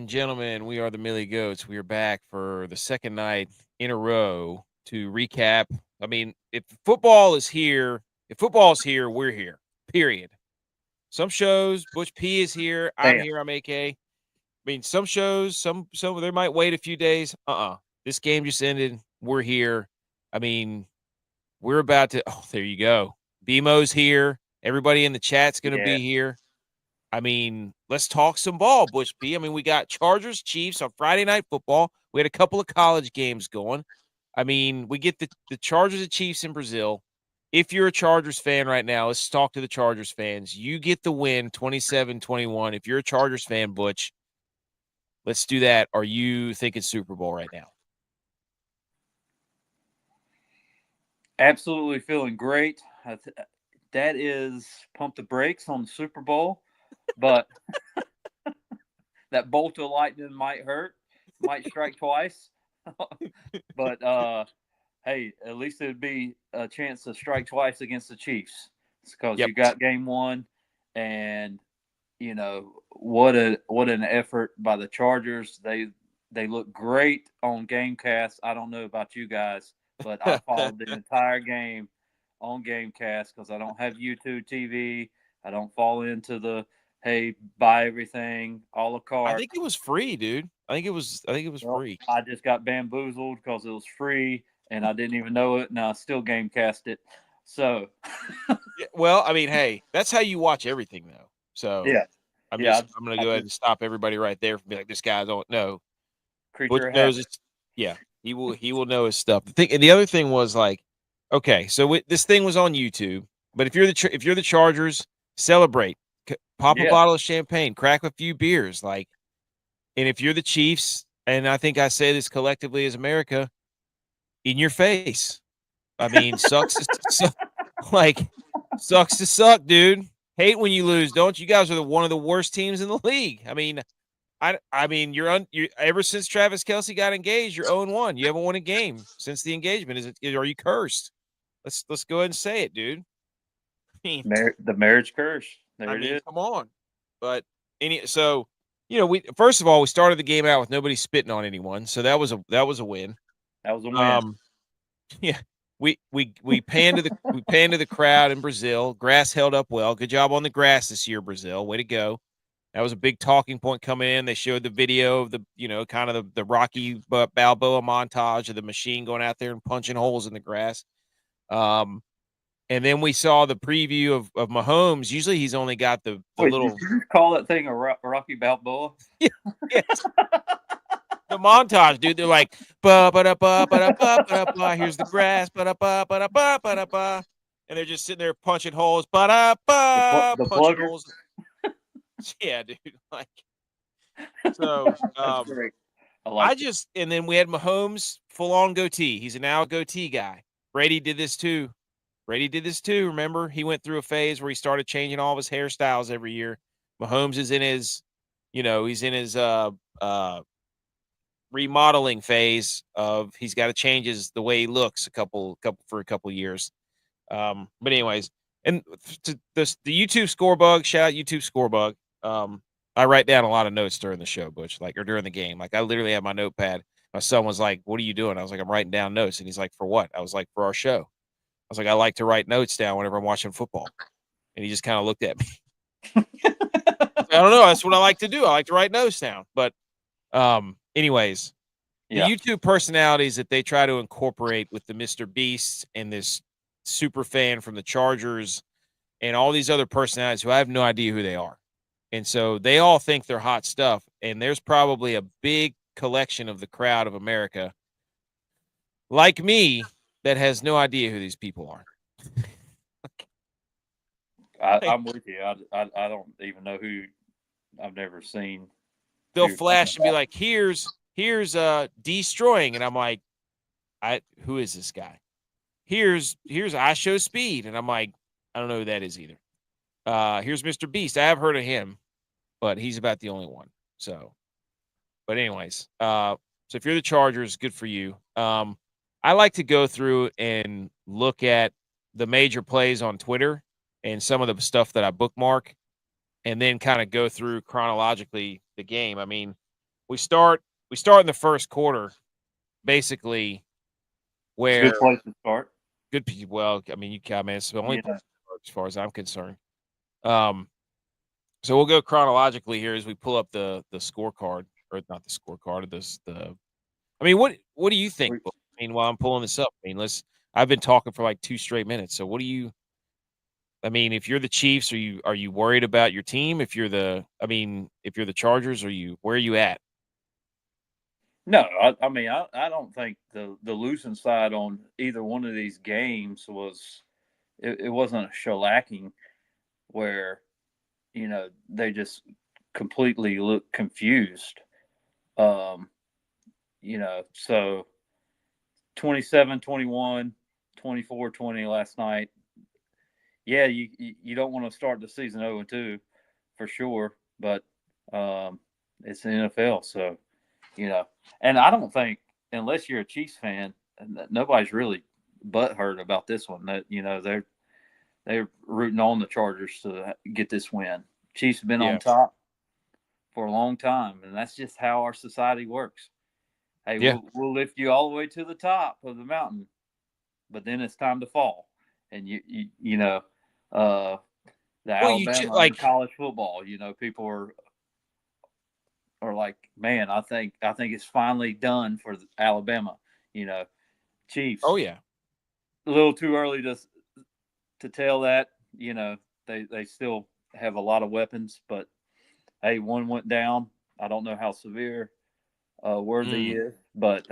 and gentlemen, we are the Millie Goats. We are back for the second night in a row to recap. I mean, if football is here, we're here. Period. Some shows, Butch P is here. I'm Damn. here. I'm AK. I mean, some shows, some they might wait a few days. This game just ended. We're here. I mean, we're about to. Oh, there you go. BMO's here. Everybody in the chat's going to Yeah. be here. I mean, let's talk some ball, Butch P. I mean, we got Chargers, Chiefs on Friday Night Football. We had a couple of college games going. I mean, we get the Chargers and Chiefs in Brazil. If you're a Chargers fan right now, let's talk to the Chargers fans. You get the win 27-21. If you're a Chargers fan, Butch, let's do that. Are you thinking Super Bowl right now? Absolutely feeling great. That is pump the brakes on the Super Bowl, but that bolt of lightning might hurt, might strike twice. But hey, at least it'd be a chance to strike twice against the Chiefs because Yep. you got game one, and what an effort by the Chargers. They look great on GameCast. I don't know about you guys, but I followed the entire game on GameCast because I don't have YouTube TV. I don't fall into the hey, buy everything a la I carte. think it was free, dude. I think it was Well, free. I just got bamboozled because it was free and I didn't even know it, and I still GameCast it. So, Yeah, well, I mean, hey, that's how you watch everything though. So yeah, I'm yeah, gonna I go ahead just and stop everybody right there from being like, this guy don't know. Butch creature of knows habit. it's yeah, he will know his stuff. The other thing was like, okay, so this thing was on YouTube, but if you're if you're the Chargers, celebrate, pop a Yeah, bottle of champagne, crack a few beers, like, and if you're the Chiefs, and I think I say this collectively as America, in your face. I mean, like sucks to suck, dude. Hate when you lose, don't you? Guys are one of the worst teams in the league. I mean, I mean, you're ever since Travis Kelce got engaged, you're 0-1. You haven't won a game since the engagement. Are you cursed? Let's go ahead and say it, dude. I mean, the marriage curse. I There it mean, is. come on. But so we first of all we started the game out with nobody spitting on anyone, so that was a win. That was a win. Um, yeah, we panned to the crowd in Brazil. Grass held up well. Good job on the grass this year, Brazil. Way to go. That was a big talking point coming in. They showed the video of the, kind of the Rocky Balboa montage of the machine going out there and punching holes in the grass. And then we saw the preview of Mahomes. Usually he's only got the Wait, did little you call that thing a Rocky Balboa? yes, the montage, dude. They're like ba ba da ba ba da ba ba da ba. Here's the grass, ba da ba ba da ba ba da ba, and they're just sitting there punching holes, ba da ba, The punching plugger. holes. Yeah, dude. Like so. That's great. I like it. And then we had Mahomes full on goatee. He's now a goatee guy. Brady did this too. Remember, he went through a phase where he started changing all of his hairstyles every year. Mahomes is in his, he's in his remodeling phase of he's got to change the way he looks for a couple years. But anyways, and the YouTube scorebug, shout out YouTube scorebug. I write down a lot of notes during the show, Butch, or during the game. Like I literally have my notepad. My son was like, "What are you doing?" I was like, "I'm writing down notes." And he's like, "For what?" I was like, "For our show." I was like, "I like to write notes down whenever I'm watching football." And he just kind of looked at me. I don't know. That's what I like to do. I like to write notes down. But anyways, the Yeah. YouTube personalities that they try to incorporate with the Mr. Beast and this super fan from the Chargers and all these other personalities who I have no idea who they are. And so they all think they're hot stuff. And there's probably a big collection of the crowd of America, like me, that has no idea who these people are. I'm with you. I don't even know who. I've never seen. Who They'll you're talking flash and be about. like, here's destroying. And I'm like, who is this guy? Here's I Show Speed. And I'm like, I don't know who that is either. Here's Mr. Beast. I have heard of him, but he's about the only one. So, but anyways, so if you're the Chargers, good for you. I like to go through and look at the major plays on Twitter and some of the stuff that I bookmark, and then kind of go through chronologically the game. I mean, we start in the first quarter, basically, It's a where good place to start. well, I mean, you comment it's the only You place know, to start as far as I'm concerned. So we'll go chronologically here as we pull up the scorecard, or not the scorecard, the. I mean, what do you think? we, Bo? I mean, while I'm pulling this up, I mean, I've been talking for like 2 straight minutes. So what do you? I mean, if you're the Chiefs, are you worried about your team? If you're if you're the Chargers, where are you at? no, I mean, I don't think the losing side on either one of these games was it wasn't a shellacking where they just completely look confused. Um, so 27-21, 24-20 last night. Yeah, you don't want to start the season 0-2 for sure, but it's the NFL, so And I don't think unless you're a Chiefs fan, nobody's really butthurt about this one. That they're rooting on the Chargers to get this win. Chiefs have been Yeah, on top for a long time, and that's just how our society works. Hey, yeah. we'll lift you all the way to the top of the mountain, but then it's time to fall. And uh, the Well, Alabama in college football, people are like, man, I think it's finally done for Alabama. You know, oh Chiefs. yeah, A little too early to tell that. They still have a lot of weapons, but hey, one went down. I don't know how severe Worthy mm. is, but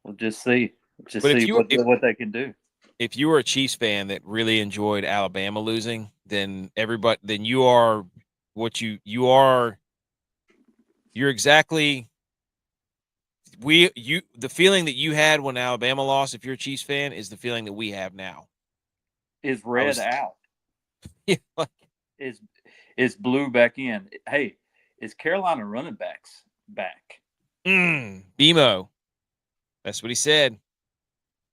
we'll just see. Just But see what they can do. if you were a Chiefs fan that really enjoyed Alabama losing, then you are what you are. You're exactly the feeling that you had when Alabama lost. If you're a Chiefs fan, is the feeling that we have now. Is I red was out? yeah, like, Is blue back in? Hey, is Carolina running backs back? BMO. That's what he said.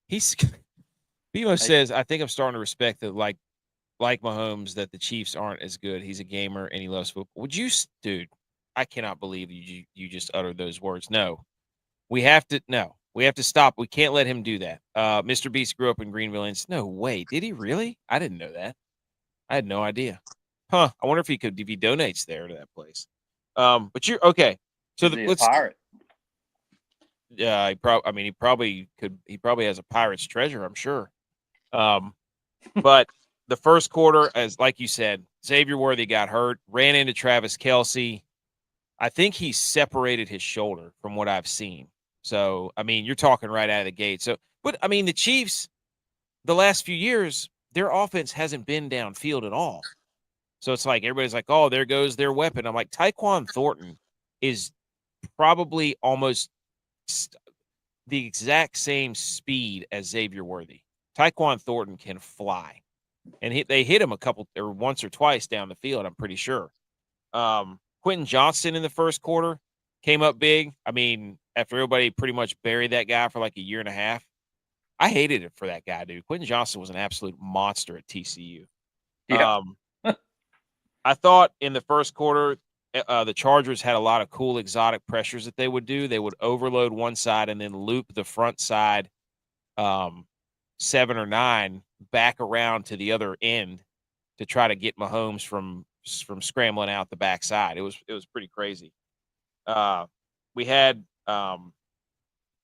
He's BMO Hey, says, I think I'm starting to respect that, like Mahomes, that the Chiefs aren't as good. He's a gamer and he loves football. Dude? I cannot believe you just uttered those words. No, we have to. No, we have to stop. We can't let him do that. Mr. Beast grew up in Greenville. And no way, did he really? I didn't know that. I had no idea. Huh? I wonder if he donates there to that place. But you're okay. So is he a let's. pirate? Yeah, I mean, he probably could. He probably has a pirate's treasure. I'm sure. Um, But the first quarter, as like you said, Xavier Worthy got hurt, ran into Travis Kelce. I think he separated his shoulder from what I've seen. So, I mean, you're talking right out of the gate. So, but I mean, the Chiefs, the last few years, their offense hasn't been downfield at all. So it's like everybody's like, oh, there goes their weapon. I'm like, Tyquan Thornton is probably almost the exact same speed as Xavier Worthy. Tyquan Thornton can fly. And they hit him a couple or once or twice down the field, I'm pretty sure. Quentin Johnston in the first quarter came up big. I mean, after everybody pretty much buried that guy for like a year and a half, I hated it for that guy, dude. Quentin Johnston was an absolute monster at TCU. Yeah, I thought in the first quarter, the Chargers had a lot of cool exotic pressures that they would do. They would overload one side and then loop the front side, 7 or 9 back around to the other end to try to get Mahomes from scrambling out the backside. It was pretty crazy. We had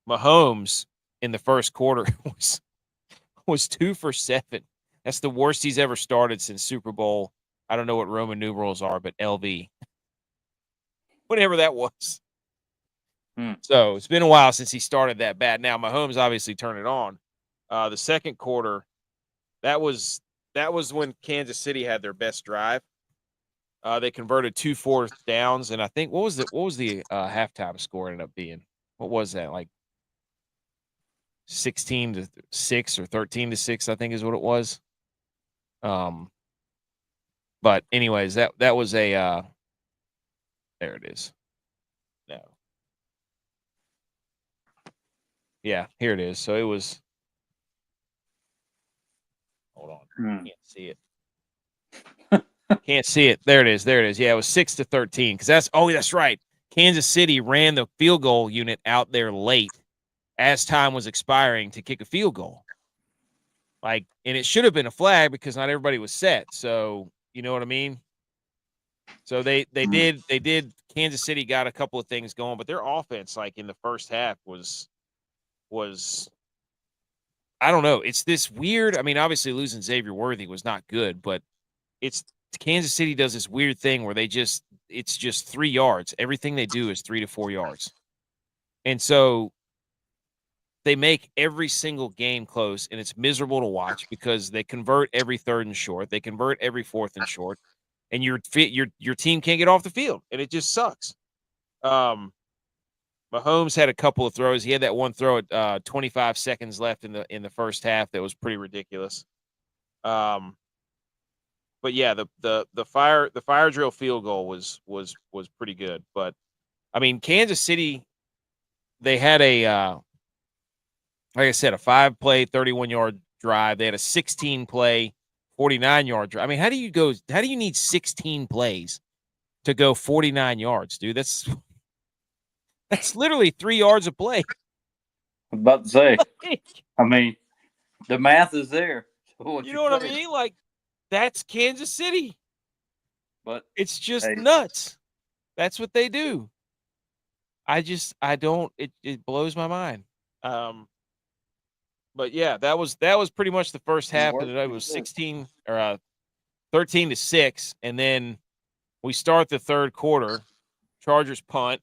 Mahomes in the first quarter was 2 for 7. That's the worst he's ever started since Super Bowl. I don't know what Roman numerals are, but LV, whatever that was. So it's been a while since he started that bad. Now Mahomes obviously turned it on. The second quarter, that was when Kansas City had their best drive. They converted 2 fourth downs, and I think what was the halftime score ended up being? What was that, like 16-6 or 13-6? I think is what it was. But anyways, that was a there it is. No, yeah, here it is. So it was. Hold on, can't see it. Can't see it. There it is. There it is. Yeah, it was 6-13 because that's right. Kansas City ran the field goal unit out there late as time was expiring to kick a field goal. Like, and it should have been a flag because not everybody was set. So, you know what I mean? So they did Kansas City got a couple of things going, but their offense, like in the first half, was I don't know. It's this weird. I mean, obviously losing Xavier Worthy was not good, but it's Kansas City does this weird thing where it's just 3 yards. Everything they do is 3 to 4 yards. And so they make every single game close, and it's miserable to watch because they convert every third and short. They convert every fourth and short, and your team can't get off the field, and it just sucks. Mahomes had a couple of throws. He had that one throw at 25 seconds left in the first half that was pretty ridiculous. But yeah, the fire drill field goal was pretty good. But I mean, Kansas City, they had like I said, a 5-play, 31-yard drive. They had a 16-play, 49-yard drive. I mean, how do you need 16 plays to go 49 yards, dude? That's literally 3 yards a play. I was about to say. I mean, the math is there. You know what I mean? Like, that's Kansas City. But it's just nuts. That's what they do. It blows my mind. But yeah, that was pretty much the first half of the night. It was 16 or 13-6, and then we start the third quarter. Chargers punt.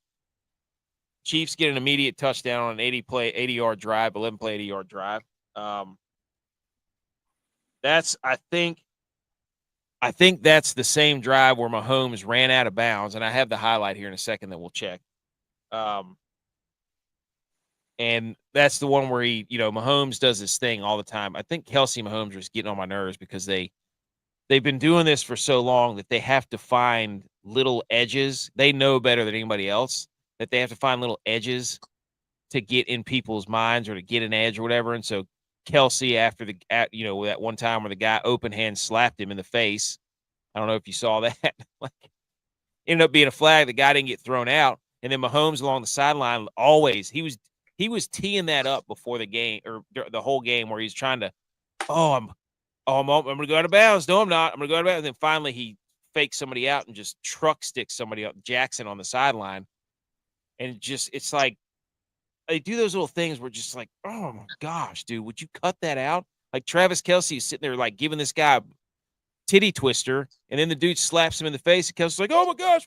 Chiefs get an immediate touchdown on an 80-yard drive, 11-play 80-yard drive. I think that's the same drive where Mahomes ran out of bounds, and I have the highlight here in a second that we'll check. And that's the one where Mahomes does this thing all the time. I think Kelsey Mahomes is getting on my nerves because they've been doing this for so long that they have to find little edges. They know better than anybody else that they have to find little edges to get in people's minds or to get an edge or whatever. And so Kelsey, after that one time where the guy open hand slapped him in the face. I don't know if you saw that. Like, ended up being a flag. The guy didn't get thrown out. And then Mahomes along the sideline, always he was teeing that up before the game or the whole game where he's trying to, I'm going to go out of bounds. No, I'm not. I'm going to go out of bounds. And then finally he fakes somebody out and just truck sticks somebody up, Jackson, on the sideline. And it's like, they do those little things where just like, oh my gosh, dude, would you cut that out? Like Travis Kelce is sitting there like giving this guy a titty twister, and then the dude slaps him in the face, and Kelce's like, oh my gosh,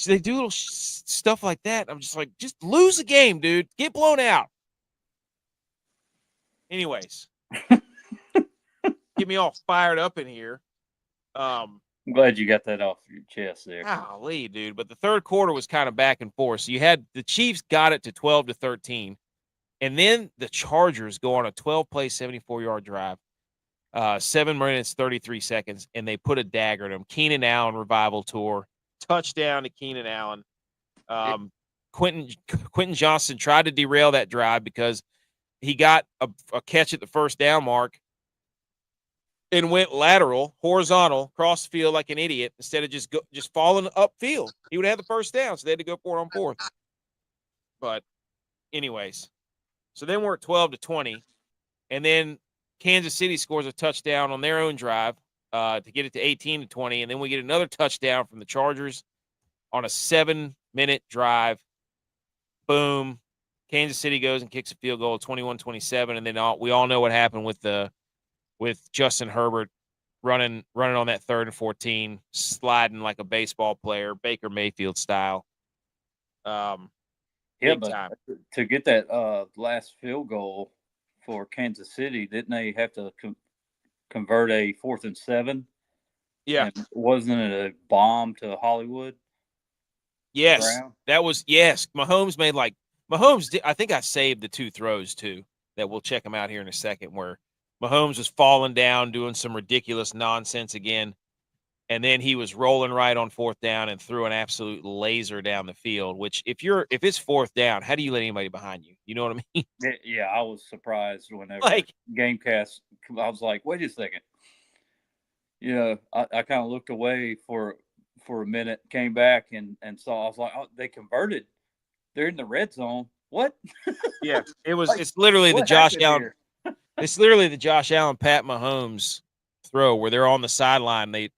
they do little stuff like that. I'm just like, just lose the game, dude. Get blown out. Anyways, get me all fired up in here. I'm glad you got that off your chest there. Golly, dude. But the third quarter was kind of back and forth. So you had the Chiefs got it to 12-13, and then the Chargers go on a 12-play, 74-yard drive, 7 minutes, 33 seconds, and they put a dagger in them. Keenan Allen revival tour. Touchdown to Keenan Allen. Quentin Johnson tried to derail that drive because he got a catch at the first down mark and went lateral, horizontal, across the field like an idiot instead of just falling upfield. He would have the first down, so they had to go for it on fourth. But anyways, so then we're at 12-20, and then Kansas City scores a touchdown on their own drive to get it to 18-20, and then we get another touchdown from the Chargers on a 7-minute drive. Boom. Kansas City goes and kicks a field goal, 21-27, and then we all know what happened with Justin Herbert running on that 3rd and 14, sliding like a baseball player, Baker Mayfield style. But to get that last field goal for Kansas City, didn't they have to convert a 4th and 7? Yeah. And wasn't it a bomb to Hollywood? Yes. That was, yes. Mahomes I think I saved the 2 throws too, that we'll check them out here in a second, where Mahomes was falling down, doing some ridiculous nonsense again. And then he was rolling right on 4th down and threw an absolute laser down the field, which if it's 4th down, how do you let anybody behind you? You know what I mean? Yeah, I was surprised whenever Gamecast, I was like, wait a second. I kind of looked away for a minute, came back and saw. I was like, oh, they converted. They're in the red zone. What? Yeah, Like, it's literally the what Josh happened Allen. here? It's literally the Josh Allen, Pat Mahomes throw where they're on the sideline. They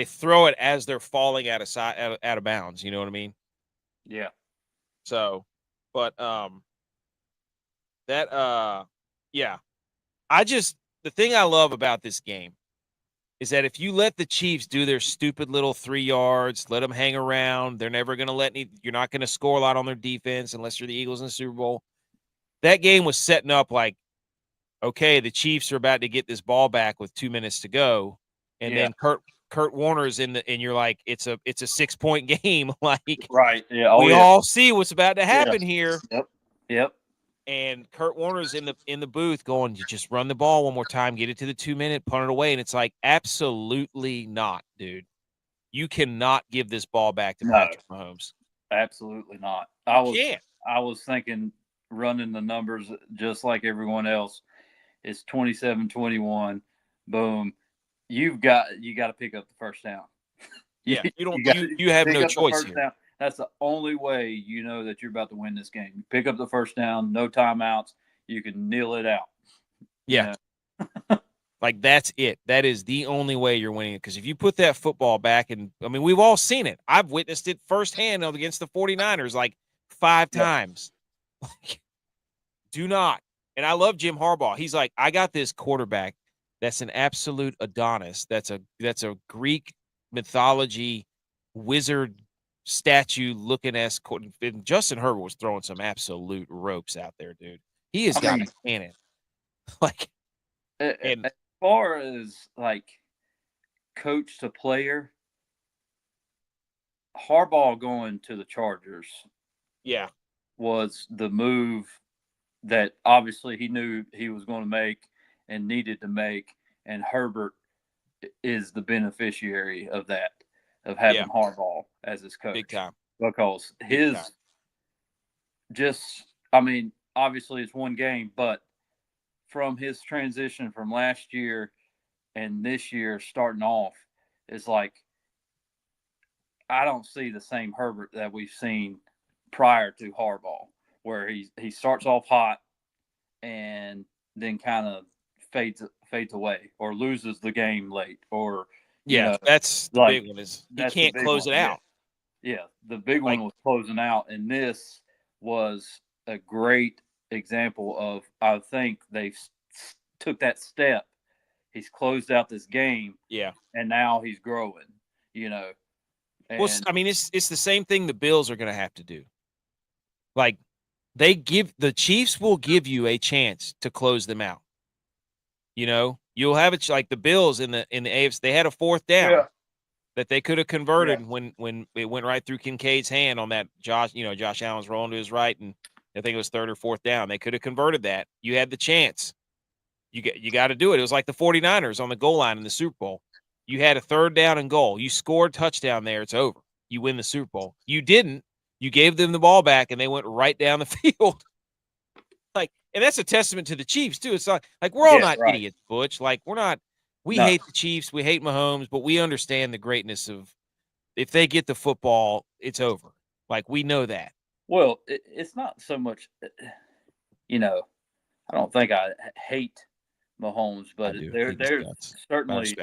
throw it as they're falling out of bounds. You know what I mean? Yeah. So, but yeah. The thing I love about this game is that if you let the Chiefs do their stupid little 3 yards, let them hang around, they're never going to you're not going to score a lot on their defense unless you're the Eagles in the Super Bowl. That game was setting up like, okay, the Chiefs are about to get this ball back with 2 minutes to go. And then Kurt Warner's and you're like, it's a 6-point game. Like, right. Yeah. Oh, we yeah. all see what's about to happen here. Yep. And Kurt Warner's in the booth going, you just run the ball one more time, get it to the 2-minute, punt it away. And it's like, absolutely not, dude. You cannot give this ball back to Patrick Mahomes. Absolutely not. Can't. I was thinking, running the numbers just like everyone else. It's 27-21. Boom. You got to pick up the first down. Yeah, you have no choice here. Down. That's the only way you know that you're about to win this game. You pick up the first down, no timeouts. You can kneel it out. Yeah. Like, that's it. That is the only way you're winning it. Because if you put that football back, and I mean, we've all seen it. I've witnessed it firsthand against the 49ers like 5 times. Like, do not. And I love Jim Harbaugh. He's like, I got this quarterback that's an absolute Adonis. That's a Greek mythology wizard statue looking as Justin Herbert was throwing some absolute ropes out there, dude. He has got a cannon. Like, as far as like coach to player, Harbaugh going to the Chargers, was the move that obviously he knew he was going to make and needed to make, and Herbert is the beneficiary of that, of having Harbaugh as his coach. Big time. Because obviously it's one game, but from his transition from last year and this year starting off, it's like, I don't see the same Herbert that we've seen prior to Harbaugh, where he starts off hot and then kind of fades away or loses the game late, or that's the big one, is he can't close it out. Yeah, the big one was closing out, and this was a great example of, I think they took that step. He's closed out this game, and now he's growing. Well, I mean, it's the same thing the Bills are going to have to do. Like, the Chiefs will give you a chance to close them out. You'll have it like the Bills in the AFC. They had a 4th down that they could have converted when it went right through Kincaid's hand on that Josh Allen's rolling to his right, and I think it was 3rd or 4th down. They could have converted that. You had the chance. You got to do it. It was like the 49ers on the goal line in the Super Bowl. You had a 3rd down and goal. You scored touchdown there. It's over. You win the Super Bowl. You didn't. You gave them the ball back, and they went right down the field. Like, and that's a testament to the Chiefs too. It's not like we're all not idiots, Butch. Like, we're not. We hate the Chiefs. We hate Mahomes, but we understand the greatness of, if they get the football, it's over. Like, we know that. Well, it's not so much. I don't think I hate Mahomes, but there's certainly.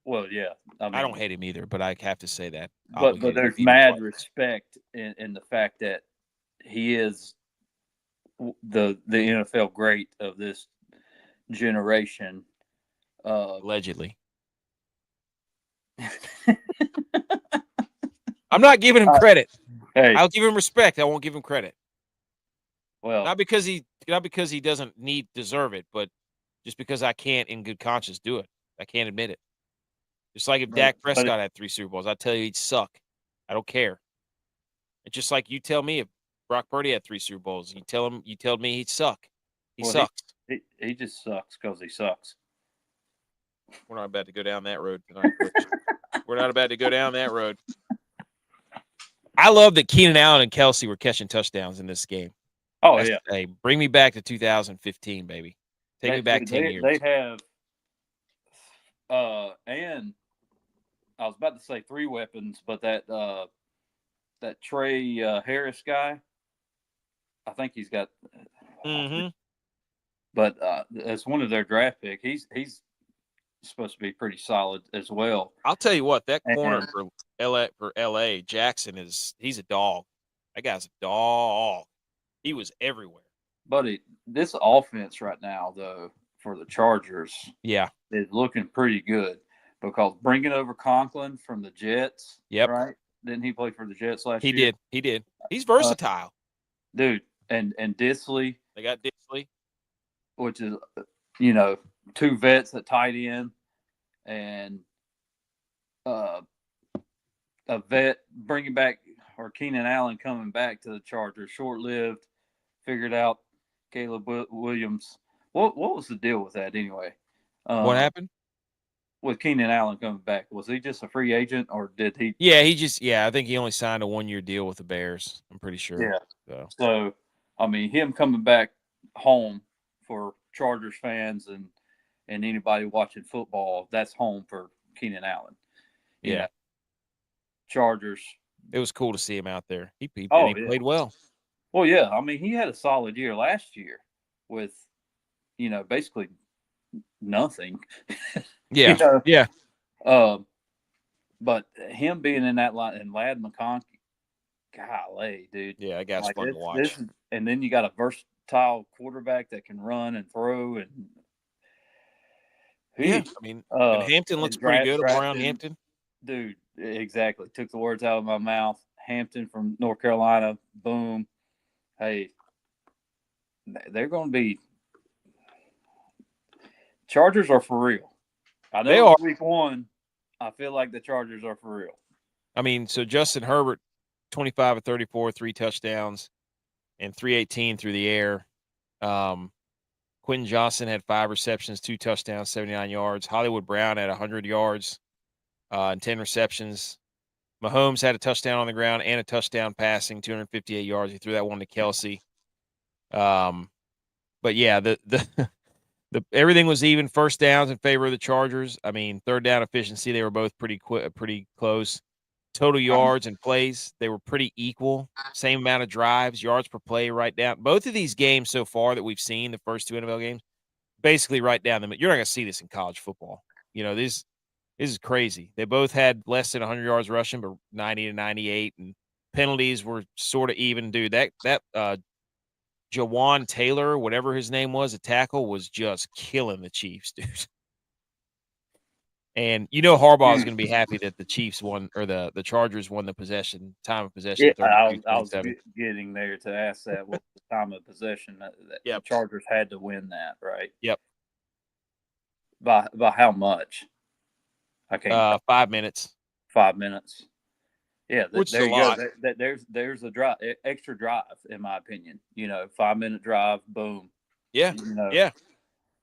Well, yeah. I don't hate him either, but I have to say that. But there's mad respect in the fact that he is the NFL great of this generation. Allegedly. I'm not giving him credit. I'll give him respect. I won't give him credit. Well, not because he doesn't deserve it, but just because I can't in good conscience do it. I can't admit it. Just like if Dak Prescott had 3 Super Bowls, I'd tell you he'd suck. I don't care. It's just like you tell me if Brock Purdy had 3 Super Bowls, you tell me he'd suck. He sucks. He just sucks because he sucks. We're not about to go down that road tonight. We're not about to go down that road. I love that Keenan Allen and Kelsey were catching touchdowns in this game. Oh, yeah. Hey, bring me back to 2015, baby. Take me back 10 years. They have And I was about to say 3 weapons, but that Trey Harris guy, I think he's got. Mm-hmm. But as one of their draft pick, he's supposed to be pretty solid as well. I'll tell you what, that corner And, for LA, Jackson he's a dog. That guy's a dog. He was everywhere. buddy, this offense right now, though, for the Chargers, Yeah. is looking pretty good because bringing over Conklin from the Jets, Yep. right? Didn't he play for the Jets last He year? did. He did. He's versatile. Dude, and Disley, They got Dixley. which is, 2 vets at tight end, and a vet bringing back, or Keenan Allen coming back to the Chargers, short-lived, figured out Caleb Williams. What was the deal with that anyway? What happened? With Keenan Allen coming back? Was he just a free agent, or did he? Yeah, I think he only signed a 1-year deal with the Bears. I'm pretty sure. Yeah. So, I mean, him coming back home for Chargers fans and anybody watching football, that's home for Keenan Allen. You know, Chargers. It was cool to see him out there. He played well. Well, yeah. I mean, he had a solid year last year with, basically nothing. Yeah. Yeah. But him being in that line, and Ladd McConkey, golly, dude. Yeah, that guy's fun to watch. And then you got a versatile quarterback that can run and throw. And I mean, and Hampton looks pretty good around Hampton. Dude, exactly. Took the words out of my mouth. Hampton from North Carolina, boom. Hey, they're going to be – Chargers are for real. I know they are. Week 1, I feel like the Chargers are for real. I mean, so Justin Herbert, 25 of 34, 3 touchdowns, and 318 through the air. Quentin Johnson had 5 receptions, 2 touchdowns, 79 yards. Hollywood Brown had 100 yards and 10 receptions. Mahomes had a touchdown on the ground and a touchdown passing, 258 yards. He threw that one to Kelsey. But yeah, the everything was even. First downs in favor of the Chargers. I mean, third down efficiency, they were both pretty close. Total yards and plays, they were pretty equal. Same amount of drives, yards per play, right down. Both of these games so far that we've seen, the first 2 NFL games, basically right down the middle. You're not going to see this in college football. This is crazy. They both had less than 100 yards rushing, but 90 to 98, and penalties were sort of even. Dude, that Jawan Taylor, whatever his name was, a tackle, was just killing the Chiefs, dude. And Harbaugh is going to be happy that the Chiefs won, or the Chargers won the time of possession. Yeah, I was getting there to ask that. What the time of possession? The Chargers had to win that, right? Yep. By how much? I can't. 5 minutes. 5 minutes. Yeah, which there is a you lot. go. There's a drive, extra drive, in my opinion. 5-minute drive, boom. Yeah. Yeah.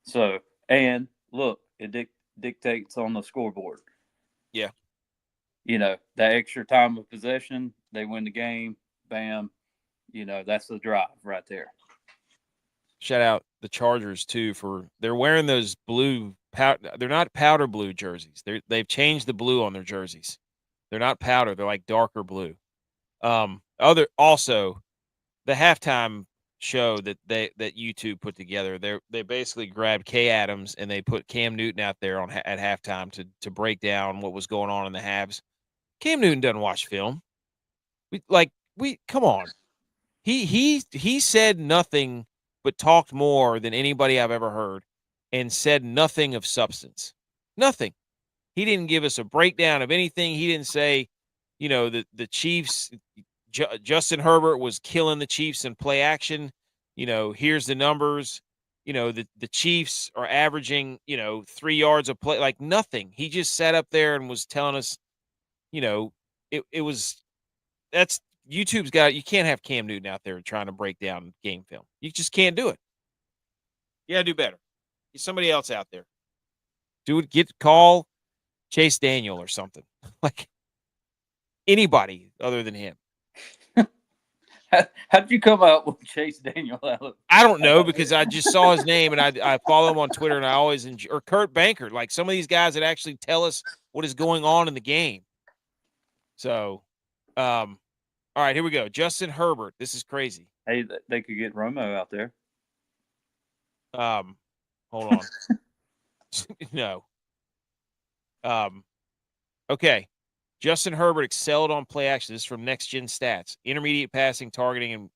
So, and look, it dictates on the scoreboard. Yeah. That extra time of possession, they win the game, bam. That's the drive right there. Shout out the Chargers too they're wearing those blue they're not powder blue jerseys. They've changed the blue on their jerseys. They're not powder, they're like darker blue. Also the halftime show that YouTube put together, they basically grabbed Kay Adams and they put Cam Newton out there at halftime to break down what was going on in the halves. Cam Newton doesn't watch film. Come on. He said nothing but talked more than anybody I've ever heard and said nothing of substance. Nothing. He didn't give us a breakdown of anything. He didn't say, the Chiefs, Justin Herbert was killing the Chiefs in play action. Here's the numbers. The Chiefs are averaging, 3 yards a play, like nothing. He just sat up there and was telling us, that's YouTube's got, you can't have Cam Newton out there trying to break down game film. You just can't do it. You gotta do better. Get somebody else out there. Call Chase Daniel or something. Like anybody other than him. How'd you come out with Chase Daniel Allen? I don't know, because I just saw his name and I follow him on Twitter, and I always or Kurt Banker, like some of these guys that actually tell us what is going on in the game. So, all right, here we go. Justin Herbert. This is crazy. Hey, they could get Romo out there. Hold on. No. Okay. Justin Herbert excelled on play action. This is from Next Gen Stats. Intermediate passing, targeting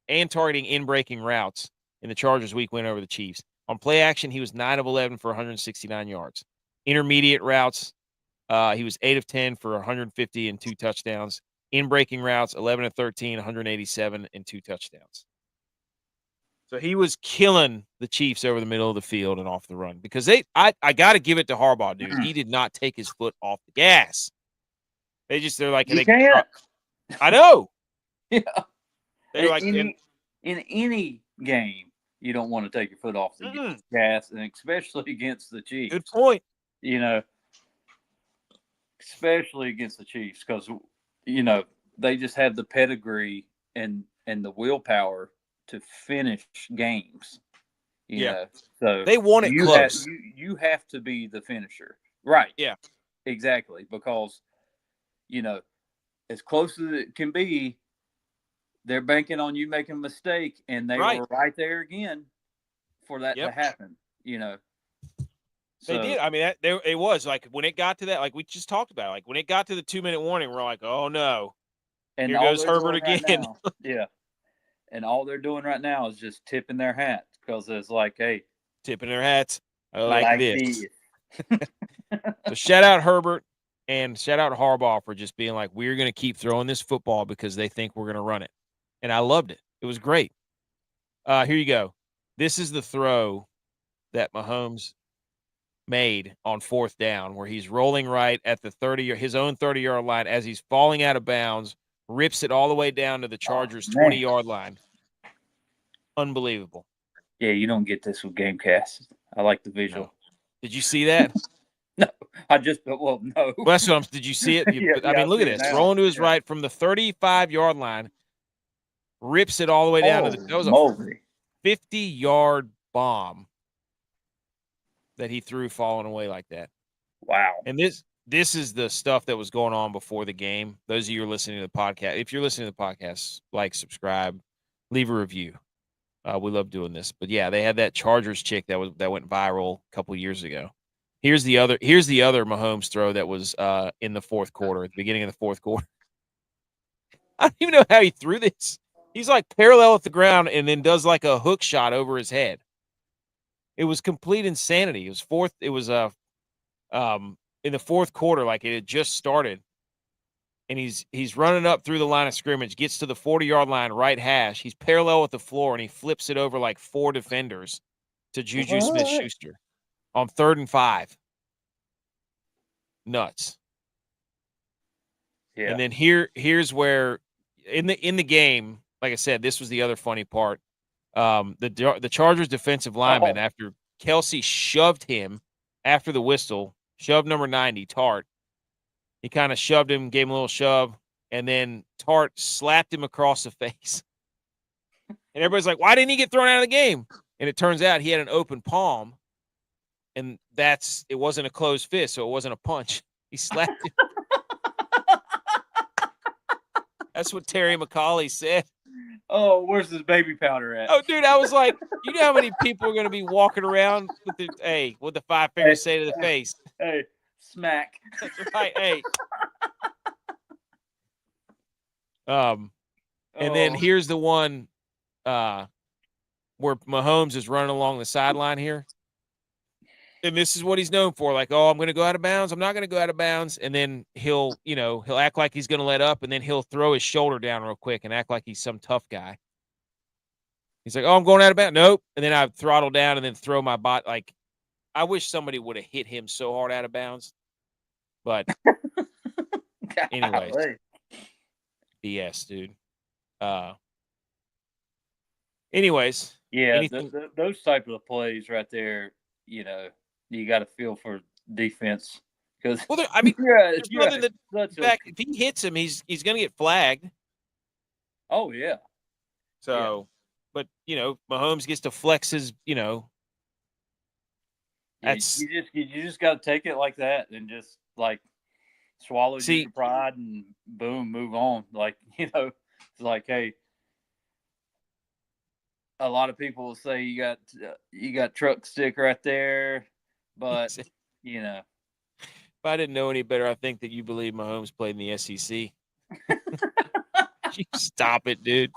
in breaking routes in the Chargers' week win over the Chiefs. On play action, he was 9 of 11 for 169 yards. Intermediate routes, he was 8 of 10 for 150 and 2 touchdowns. In breaking routes, 11 of 13, 187 and 2 touchdowns. So he was killing the Chiefs over the middle of the field and off the run, because I got to give it to Harbaugh, dude. He did not take his foot off the gas. They're like, you can't. I know. Yeah. They're like, in any game, you don't want to take your foot off the gas, and especially against the Chiefs. Good point. You know, especially against the Chiefs, because they just have the pedigree and the willpower to finish games. You know, so they won it close. You have to be the finisher, right? Yeah, exactly. Because as close as it can be, they're banking on you making a mistake, and they were right there again for that to happen. So, they did. I mean, it was like when it got to that, like we just talked about, like when it got to the 2-minute warning, we're like, oh no, and here goes Herbert again. Right now, yeah. And all they're doing right now is just tipping their hats, because it's like, hey. Tipping their hats like this. So shout out Herbert and shout out Harbaugh for just being like, we're going to keep throwing this football because they think we're going to run it. And I loved it. It was great. Here you go. This is the throw that Mahomes made on 4th down, where he's rolling right at the his own 30-yard line as he's falling out of bounds. Rips it all the way down to the Chargers' 20-yard line. Unbelievable. Yeah, you don't get this with Gamecast. I like the visual. No. Did you see that? No, no. Well, that's what did you see it? I mean, look at this. Rolling to his right from the 35-yard line, rips it all the way down to that was a 50-yard bomb that he threw falling away like that. Wow. And this is the stuff that was going on before the game. Those of you who are listening to the podcast, if you're listening to the podcast, like, subscribe, leave a review. We love doing this. But yeah, they had that Chargers chick that went viral a couple years ago. Here's the other Mahomes throw that was in the 4th quarter, at the beginning of the 4th quarter. I don't even know how he threw this. He's like parallel at the ground and then does like a hook shot over his head. It was complete insanity. It was in the 4th quarter, like it had just started. And he's running up through the line of scrimmage, gets to the 40-yard line, right hash. He's parallel with the floor, and he flips it over like 4 defenders to Juju Smith-Schuster on 3rd and 5. Nuts. Yeah. And then here's where in the game, like I said, this was the other funny part. The Chargers defensive lineman, after Kelsey shoved him after the whistle, shoved number 90, Tart. He kind of shoved him, gave him a little shove, and then Tart slapped him across the face. And everybody's like, why didn't he get thrown out of the game? And it turns out he had an open palm, and it wasn't a closed fist, so it wasn't a punch. He slapped him. That's what Terry McCauley said. Oh, where's this baby powder at? Oh, dude, I was like, you know how many people are going to be walking around with the 5 fingers say to the face? Hey. Smack. That's right. Hey. And then here's the one where Mahomes is running along the sideline here. And this is what he's known for. Like, oh, I'm going to go out of bounds. I'm not going to go out of bounds. And then he'll act like he's going to let up, and then he'll throw his shoulder down real quick and act like he's some tough guy. He's like, oh, I'm going out of bounds. Nope. And then I throttle down and then throw my bot. Like, I wish somebody would have hit him so hard out of bounds. But anyways, BS, dude. Anyways. Yeah, those type of plays right there, you got to feel for defense. Because there's nothing that if he hits him, he's going to get flagged. Oh yeah. So, but Mahomes gets to flex his. Yeah, That's you just got to take it like that and just like swallow your see. pride and boom, move on. Like it's like hey, a lot of people will say you got truck stick right there, but If you know. I didn't know any better, I think that you believe Mahomes played in the SEC. You stop it, dude.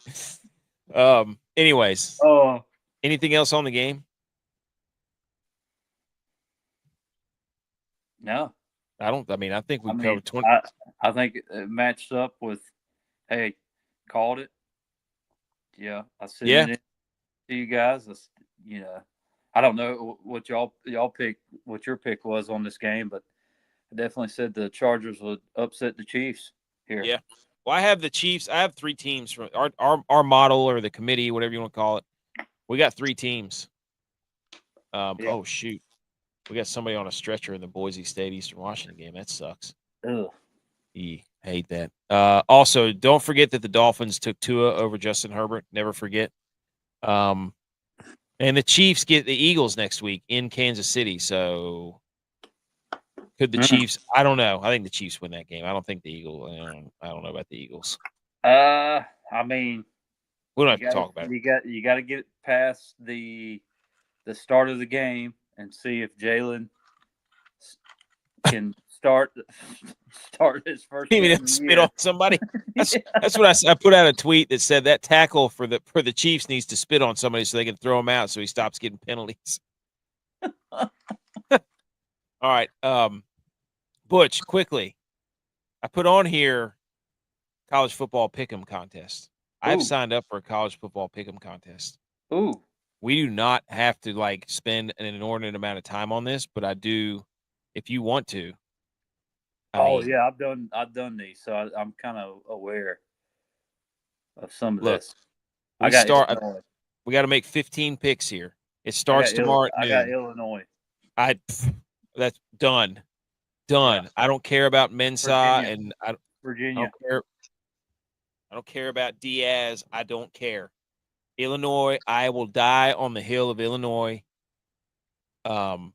Anyways, Oh anything else on the game? no, I mean, I think we I mean covered 20. I think it matched up with hey, called it. Yeah, I sent Yeah. it in to you guys. You know, I don't know what y'all pick, what your pick was on this game, but I definitely said the Chargers would upset the Chiefs here. Yeah. Well, I have the Chiefs. I have 3 teams from our model or the committee, whatever you want to call it. We got 3 teams. Yeah. Oh shoot. We got somebody on a stretcher in the Boise State Eastern Washington game. That sucks. Ugh. I hate that. Also, don't forget that the Dolphins took Tua over Justin Herbert. Never forget. And the Chiefs get the Eagles next week in Kansas City. So could the Mm. Chiefs? I don't know. I think the Chiefs win that game. I don't think the Eagles. I don't know about the Eagles. I mean, We don't have to talk about it. you got to get past the start of the game and see if Jalen can start his first You game mean of the spit on year. somebody? That's Yeah. that's what I put out a tweet that said that tackle for the Chiefs needs to spit on somebody so they can throw him out so he stops getting penalties. All right, Butch, quickly. I put on here college football pick'em contest. I've Ooh, signed up for a college football pick'em contest. ooh. We do not have to like spend an inordinate amount of time on this, but I do if you want to. I Oh mean, yeah, I've done these, so I'm kind of aware of some of look, this. I we got start Illinois. we got to make 15 picks here. It starts tomorrow at I got noon. Illinois. I That's done. Yeah, Done. I don't care about Mensah Virginia, and I don't Virginia. care. I don't care about Diaz. I don't care. Illinois, I will die on the hill of Illinois. Um,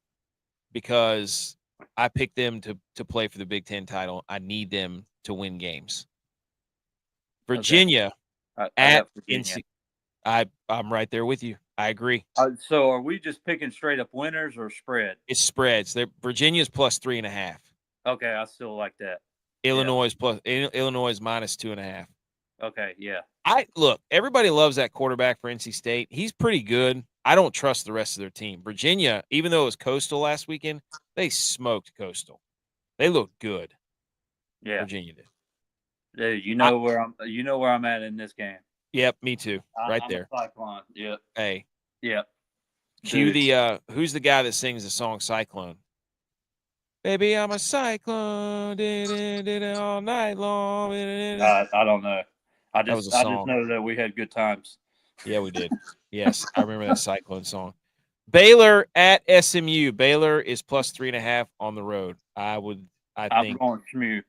because I picked them to play for the Big Ten title. I need them to win games. Okay, Virginia I at got Virginia. NC. I'm right there with you. I agree. So are we just picking straight up winners or spread? It spreads. Virginia's plus 3.5. Okay, I still like that. Yeah. Illinois is minus 2.5. Okay. Yeah. I look, everybody loves that quarterback for NC State. He's pretty good. I don't trust the rest of their team. Virginia, even though it was Coastal last weekend, they smoked Coastal. They looked good. Yeah. Virginia did. Dude, I, you know where I'm at in this game. yep, me too. Right I'm a there. Cyclone. Yep. Hey, Yep. cue Dude. the who's the guy that sings the song Cyclone? Baby, I'm a cyclone, did it all night long. I don't know. That was a I just song. know that we had good times. Yeah, we did. Yes, I remember that Cyclone song. Baylor at SMU. Baylor is plus 3.5 on the road. I I'm think, going Shmoo.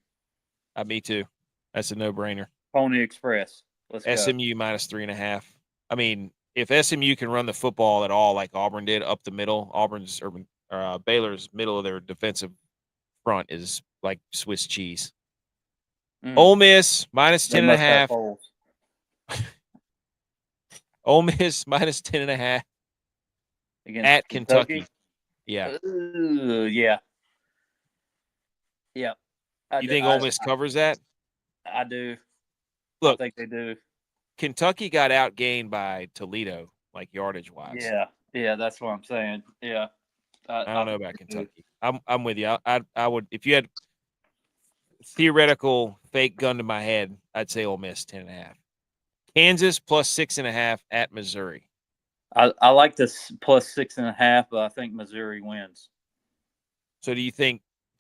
me too. That's a no brainer. Pony Express. Let's go. SMU minus 3.5. I mean, if SMU can run the football at all, like Auburn did up the middle, Baylor's middle of their defensive front is like Swiss cheese. Mm, Ole Miss minus they 10 and a must have half. holes. Ole Miss minus 10 and a half Against at Kentucky. Yeah. Yeah. Yeah. You think Ole Miss covers that? I do. I Look, think they do. Kentucky got outgained by Toledo, like yardage wise. Yeah. Yeah. That's what I'm saying. Yeah. I I don't know think about they do. Kentucky. I'm with you. I would if you had theoretical fake gun to my head, I'd say Ole Miss 10.5. Kansas plus 6.5 at Missouri. I like this plus 6.5, but I think Missouri wins. So do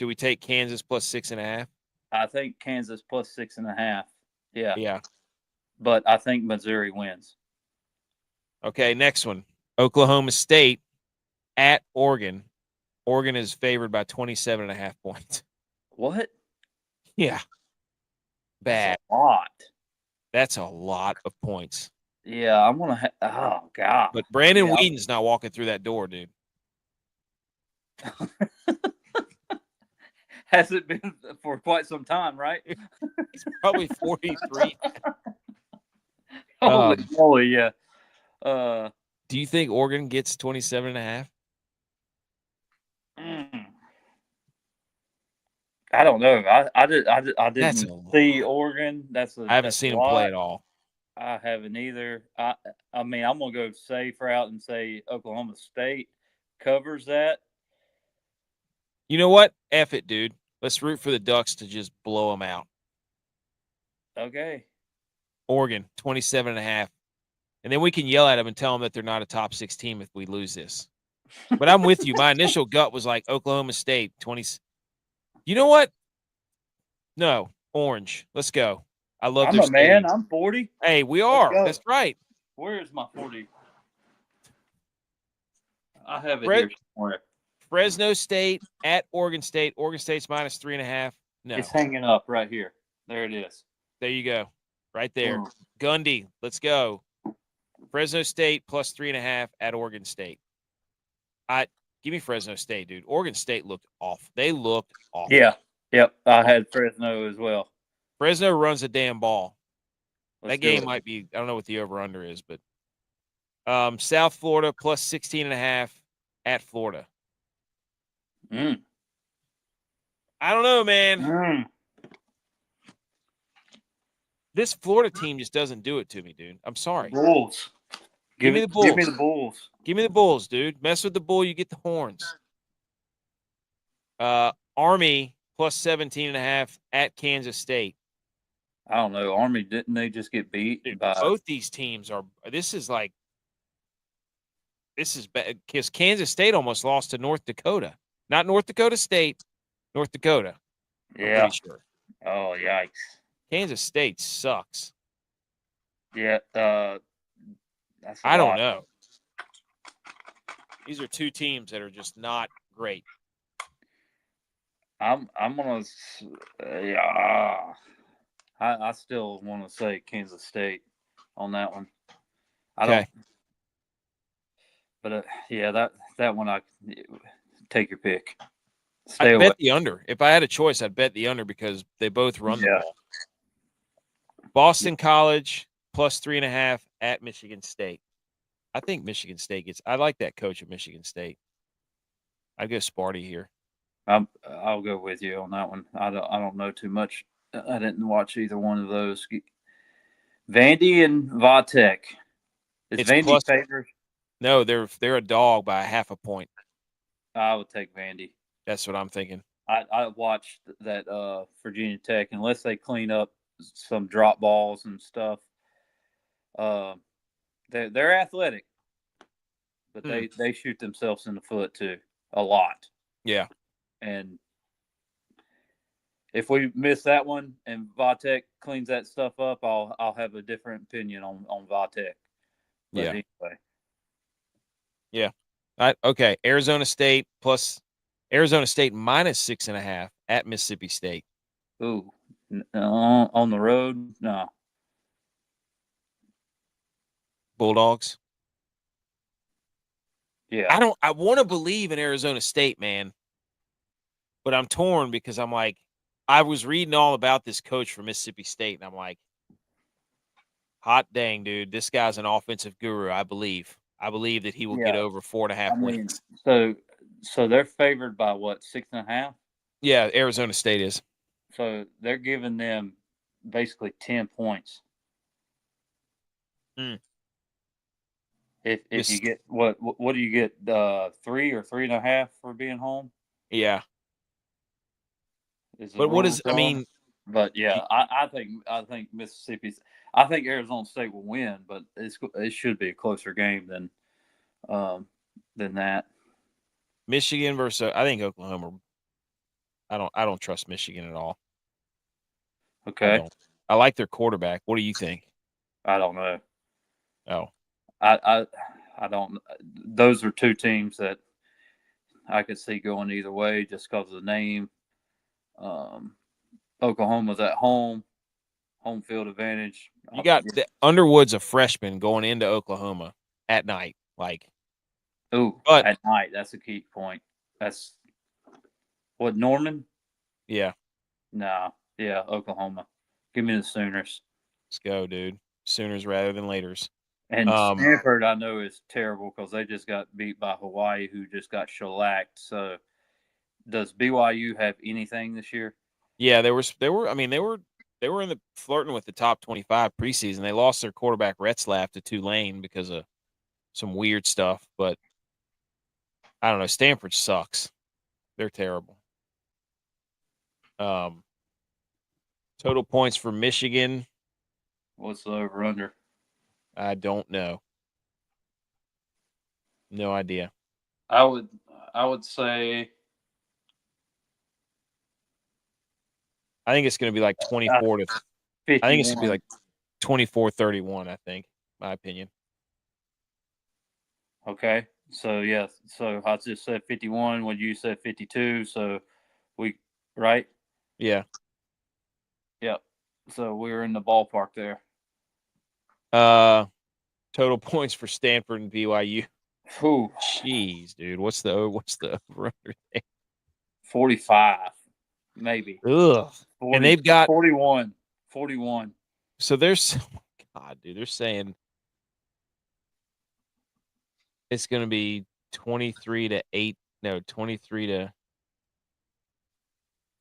we take Kansas plus 6.5? I think Kansas plus 6.5. Yeah. Yeah. But I think Missouri wins. Okay, next one. Oklahoma State at Oregon. Oregon is favored by 27.5 points. What? Yeah. That's Bad. a lot. That's a lot of points. Yeah, I'm gonna. Oh God. But Brandon Yeah. Whedon's not walking through that door, dude. Has it been for quite some time, right? He's probably 43. Holy moly, yeah. Do you think Oregon gets 27.5? Mm, I don't know. I That's didn't a lot. see Oregon. I haven't That's a seen him play lot. at all. I haven't either. I mean, I'm gonna go safe route and say Oklahoma State covers that. You know what? F it, dude. Let's root for the Ducks to just blow them out. Okay. Oregon, 27.5. And then we can yell at them and tell them that they're not a top 6 team if we lose this. But I'm with you. My initial gut was like Oklahoma State, 20. You know what? No, Orange. Let's go. I love I'm their a man. stadium. I'm 40. Hey, we Let's are. go. That's right. Where is my 40? I have it Fred, here somewhere. Fresno State at Oregon State. Oregon State's -3.5. No. It's hanging up right here. There it is. There you go. Right there. Mm. Gundy, let's go. Fresno State +3.5 at Oregon State. Give me Fresno State, dude. Oregon State looked off. They looked off. Yeah. Yep. I had Fresno as well. Fresno runs a damn ball. Let's That do game it. might be, I don't know what the over-under is, but South Florida +16.5 at Florida. Mm. I don't know, man. Mm. This Florida team just doesn't do it to me, dude. I'm sorry. Bulls. Give me the Bulls. Give me the Bulls. Give me the Bulls, dude. Mess with the bull, you get the horns. Army +17.5 at Kansas State. I don't know. Army, didn't they just get beat Dude, by both these teams are. This is bad because Kansas State almost lost to North Dakota. Not North Dakota State, North Dakota. I'm Yeah. pretty sure. Oh, yikes. Kansas State sucks. Yeah. That's I don't know. These are two teams that are just not great. I'm gonna. Yeah. I still want to say Kansas State on that one. I Okay. don't. But yeah, that one I take your pick. Stay I'd away. bet the under. If I had a choice, I'd bet the under because they both run the ball. Boston College +3.5 at Michigan State. I think Michigan State gets. I like that coach at Michigan State. I'd go Sparty here. I'll go with you on that one. I don't know too much. I didn't watch either one of those. Vandy and Vatek. Is It's Vandy favored? No, they're a dog by 0.5 point. I would take Vandy. That's what I'm thinking. I watched that Virginia Tech, unless they clean up some drop balls and stuff. They're athletic, but they shoot themselves in the foot too a lot. Yeah. And if we miss that one and Vatek cleans that stuff up, I'll have a different opinion on Vatek. But Yeah. anyway. Yeah. Okay. Arizona State -6.5 at Mississippi State. Ooh. On the road? No. Bulldogs. Yeah. I want to believe in Arizona State, man. But I'm torn because I'm like, I was reading all about this coach from Mississippi State, and I'm like, hot dang, dude, this guy's an offensive guru. I believe that he will get over 4.5 wins. So they're favored by what, 6.5? Yeah, Arizona State is. So they're giving them basically 10 points. Mm. If you get what do you get? 3 or 3.5 for being home? Yeah. But what is? I mean, but yeah, I think Mississippi's. I think Arizona State will win, but it should be a closer game than that. Michigan versus I think Oklahoma. I don't trust Michigan at all. Okay. I like their quarterback. What do you think? I don't know. Oh. I don't. Those are two teams that I could see going either way just because of the name. Oklahoma's at home. home field advantage. You got the Underwood's a freshman going into Oklahoma at night. Like, but at night. That's a key point. That's what Norman. Yeah. Nah. Yeah, Oklahoma. Give me the Sooners. Let's go, dude. Sooners rather than laters. And Stanford, I know, is terrible because they just got beat by Hawaii, who just got shellacked. So, does BYU have anything this year? Yeah, they were. I mean, they were in the flirting with the top 25 preseason. They lost their quarterback Retzlaff to Tulane because of some weird stuff. But I don't know. Stanford sucks. They're terrible. Total points for Michigan. What's the over under? I don't know. No idea. I would say. I think it's going to be like 24 to 51. I think it's going to be like 24-31, I think, my opinion. Okay. So, yeah. So, I just said 51 when you said 52. So, right? Yeah. Yep. So, we're in the ballpark there. Total points for Stanford and BYU. Ooh. Jeez, dude. What's the over there? 45, maybe. Ugh. 40, and they've got 41. So there's, oh God, dude, they're saying it's going to be 23-8. No, 23 to.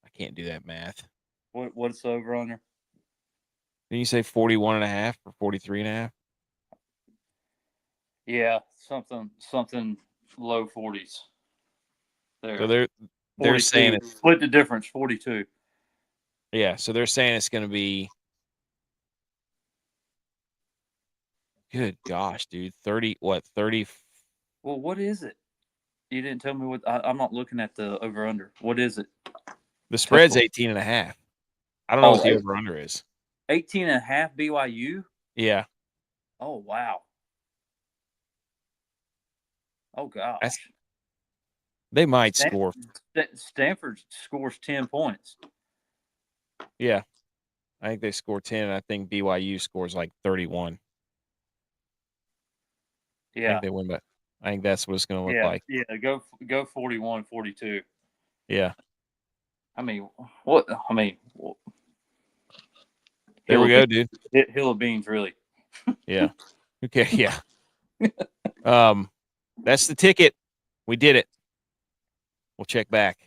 I can't do that math. What's the over under? Didn't you say 41.5 or 43.5? Yeah, something low 40s. There. So they're saying it's split the difference, 42. Yeah, so they're saying it's going to be. Good gosh, dude. 30, what, 30? Well, what is it? You didn't tell me what. I'm not looking at the over-under. What is it? The spread's 18.5. I don't know what the over-under is. 18.5 BYU? Yeah. Oh, wow. Oh, gosh. They might score. Stanford scores 10 points. Yeah. I think they score 10, and I think BYU scores like 31. Yeah. I think they win, but I think that's what it's going to look like. Yeah, go 41, 42. Yeah. I mean, what? There we go, dude. Hill of Beans, really. Yeah. Okay, yeah. That's the ticket. We did it. We'll check back.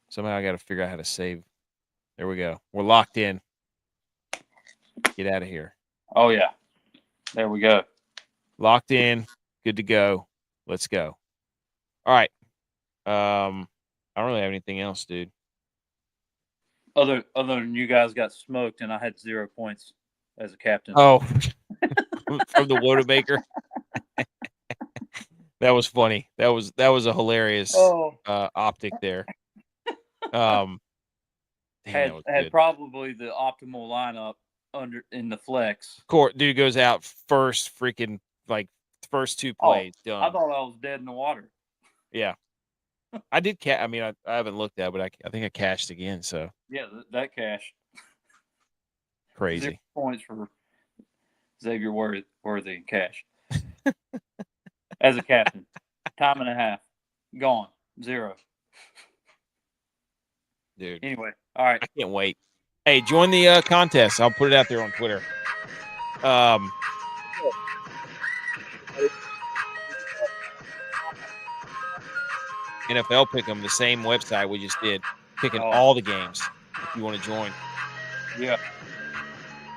Somehow I got to figure out how to save. There we go. We're locked in. Get out of here. Oh, yeah. There we go. Locked in. Good to go. Let's go. All right. I don't really have anything else, dude. Other than you guys got smoked and I had 0 points as a captain. Oh, from the Wodamaker. That was funny. That was a hilarious optic there. Had probably the optimal lineup in the flex. Court dude goes out first, freaking like first two plays done. I thought I was dead in the water. Yeah, I did. I mean, I haven't looked at it, but I think I cashed again. So yeah, that cash. Crazy 0 points for Xavier Worthy cash as a captain. Time and a half gone 0. Dude. Anyway, all right. I can't wait. Hey, join the contest. I'll put it out there on Twitter. NFL Pick'em, the same website we just did, picking all the games. If you want to join. Yeah.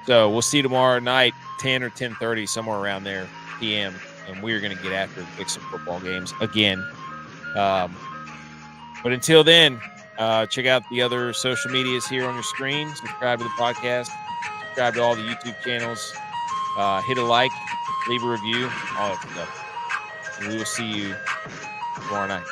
So we'll see you tomorrow night, 10 or 10:30, somewhere around there, p.m. And we're going to get after and pick some football games again. But until then, check out the other social medias here on your screen. Subscribe to the podcast. Subscribe to all the YouTube channels. Hit a like, leave a review, all that stuff. And we will see you tomorrow night.